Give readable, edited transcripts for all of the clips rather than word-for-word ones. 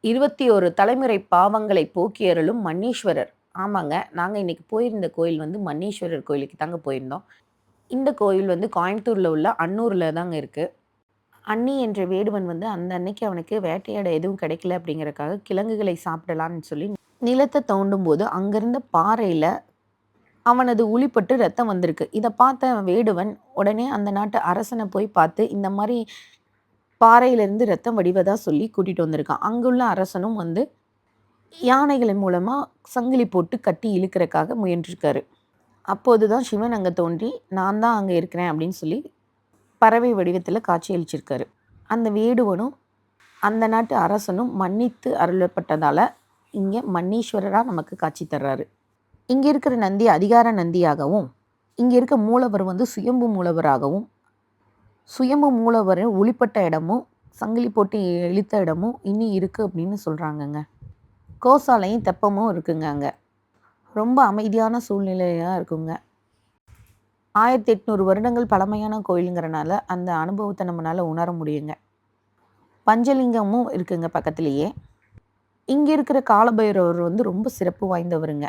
21 தலைமுறை பாவங்களை போக்கி அருளும் மன்னீஸ்வரர். ஆமாங்க. நாங்க இன்னைக்கு போயிருந்த கோயில் வந்து மன்னீஸ்வரர் கோயிலுக்கு தாங்க போயிருந்தோம். இந்த கோயில் வந்து கோயம்புத்தூர்ல உள்ள அன்னூர்ல தாங்க இருக்கு. அன்னி என்ற வேடுவன் வந்து அந்த அன்னைக்கு அவனுக்கு வேட்டையாட எதுவும் கிடைக்கல அப்படிங்கிறக்காக கிழங்குகளை சாப்பிடலான்னு சொல்லி நிலத்த தோண்டும்போது அங்கிருந்த பாறையில அவனது உளிப்பட்டு ரத்தம் வந்திருக்கு. இத பார்த்த வேடுவன் உடனே அந்த நாட்டு அரசன போய் பார்த்து இந்த மாரி பாறையிலிருந்து ரத்தம் வடிவதா சொல்லி கூட்டிட்டு வந்திருக்கான். அங்குள்ள அரசனும் வந்து யானைகளின் மூலமா சங்கிலி போட்டு கட்டி இழுக்கிறக்காக முயன்றிருக்காரு. அப்போதுதான் சிவன் அங்க தோன்றி, நான் தான் அங்க இருக்கிறேன் அப்படின்னு சொல்லி பறவை வடிவத்துல காட்சியளிச்சிருக்காரு. அந்த வேடுவனும், அந்த நாட்டு அரசனும் மன்னித்து அருளப்பட்டதால, இங்க மன்னீஸ்வரரா நமக்கு காட்சி தர்றாரு. இங்க இருக்கிற நந்தி அதிகார நந்தியாகவும், இங்க இருக்க மூலவர் வந்து சுயம்பு மூலவராகவும், சுயம்பு மூலவர் உளிப்பட்ட இடமும், சங்கிலி போட்டு இழுத்த இடமும் இன்னும் இருக்கு அப்படின்னு சொல்றாங்கங்க. கோசாலையும் தெப்பமும் இருக்குங்க அங்க. ரொம்ப அமைதியான சூழ்நிலையா இருக்குங்க. 1800 வருடங்கள் பழமையான கோயிலுங்கிறனால, அந்த அனுபவத்த நம்மனால உணர முடியுங்க. பஞ்சலிங்கமும் இருக்குங்க பக்கத்திலேயே. இங்க இருக்கிற காலபைரவர் வந்து ரொம்ப சிறப்பு வாய்ந்தவருங்க.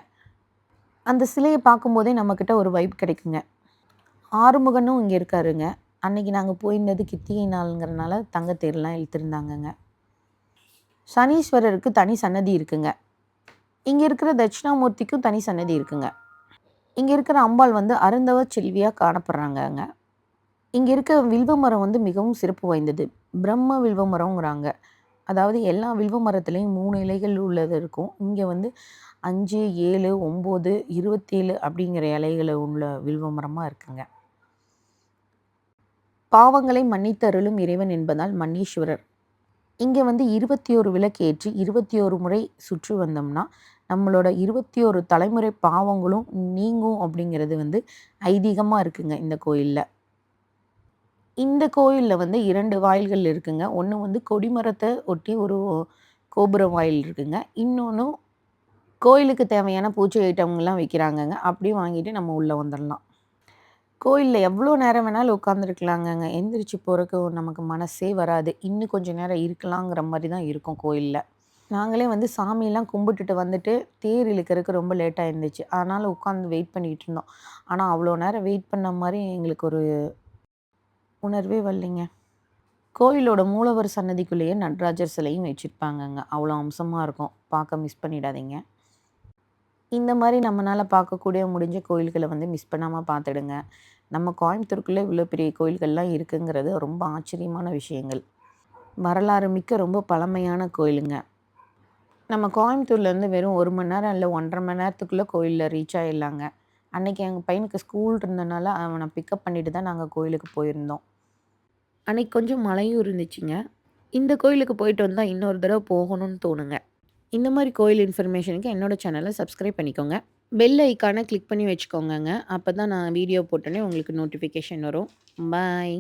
அந்த சிலைய பார்க்கும்போதே நம்மகிட்ட ஒரு வைப் கிடைக்குங்க. ஆறுமுகனும் இங்க இருக்காருங்க. அன்னைக்கு நாங்க போயிருந்தது கித்திகை நாளுங்கிறனால தங்கத்தேர்லாம் இழுத்துருந்தாங்கங்க. சனீஸ்வரருக்கு தனி சன்னதி இருக்குங்க. இங்க இருக்கிற தட்சிணாமூர்த்திக்கும் தனி சன்னதி இருக்குங்க. இங்க இருக்கிற அம்பாள் வந்து அருந்தவ செல்வியா காணப்படுறாங்கங்க. இங்க இருக்க வில்வ மரம் வந்து மிகவும் சிறப்பு வாய்ந்தது. பிரம்ம வில்வ மரம்ங்கிறாங்க. அதாவது எல்லா வில்வ மரத்துலயும் 3 இலைகள் உள்ளது இருக்கும். இங்க வந்து 5, 7, 9, 27 அப்படிங்கிற இலைகள உள்ள வில்வ மரமா இருக்குங்க. பாவங்களை மன்னித்தருளும் இறைவன் என்பதால் மன்னீஸ்வரர். இங்க வந்து 21 விளக்கு ஏற்றி 21 முறை சுற்றி வந்தோம்னா, நம்மளோட 21 தலைமுறை பாவங்களும் நீங்கும் அப்படிங்கிறது வந்து ஐதீகமா இருக்குங்க இந்த கோயில்ல. இந்த கோயில்ல வந்து 2 வாயில்கள் இருக்குங்க. ஒண்ணு வந்து கொடிமரத்த ஒட்டி ஒரு கோபுர வாயில் இருக்குங்க. இன்னொன்னு கோயிலுக்கு தேவையான பூஜை ஐட்டம்லாம் வைக்கிறாங்கங்க. அப்படியே வாங்கிட்டு நம்ம உள்ள வந்துரலாம். கோயில்ல எவ்வளோ நேரம் வேணாலும் உட்காந்துருக்கலாங்கங்க. எந்திரிச்சு போறக்கு நமக்கு மனசே வராது. இன்னும் கொஞ்சம் நேரம் இருக்கலாங்கிற மாரி தான் இருக்கும் கோயில்ல. நாங்களே வந்து சாமியெல்லாம் கும்பிட்டுட்டு வந்துட்டு, தேர் இழுக்கறக்கு ரொம்ப லேட்டா இருந்துச்சு. அதனால உட்காந்து வெயிட் பண்ணிட்டு இருந்தோம். ஆனா அவ்வளோ நேரம் வெயிட் பண்ண மாரி எங்களுக்கு ஒரு உணர்வே வரலைங்க. கோயிலோட மூலவர் சன்னதிக்குள்ளேயே நடராஜர் சிலையும் வச்சிருப்பாங்கங்க. அவ்வளோ அம்சமா இருக்கும். பார்க்க மிஸ் பண்ணிடாதீங்க. இந்த மாரி நம்மனால பார்க்கக்கூடிய முடிஞ்ச கோயில்கள வந்து மிஸ் பண்ணாம பார்த்துடுங்க. நம்ம கோயம்புத்தூருக்குள்ள இவ்வளோ பெரிய கோயில்கள்லாம் இருக்குங்கிறது ரொம்ப ஆச்சரியமான விஷயங்கள். வரலாறு மிக்க ரொம்ப பழமையான கோயிலுங்க. நம்ம கோயம்புத்தூர்லேருந்து வெறும் 1 மணி நேரம் இல்ல 1 1/2 மணி நேரத்துக்குள்ள கோயில்ல ரீச் ஆயிடலாங்க. அன்னைக்கு எங்க பையனுக்கு ஸ்கூல் இருந்தனால அவன பிக்கப் பண்ணிட்டு தான் நாங்க கோயிலுக்கு போயிருந்தோம். அன்னைக்கு கொஞ்சம் மழையும் இருந்துச்சுங்க. இந்த கோயிலுக்கு போயிட்டு வந்தா இன்னொரு தடவ போகணும்னு தோணுங்க. இந்த மாரி கோயில் இன்ஃபர்மேஷனுக்கு என்னோட சேனல சப்ஸ்கிரைப் பண்ணிக்கோங்க. பெல் ஐகான கிளிக் பண்ணி வச்சுக்கோங்கங்க. அப்பதான் நான் வீடியோ போட்டோனே உங்களுக்கு நோட்டிஃபிகேஷன் வரும். பாய்.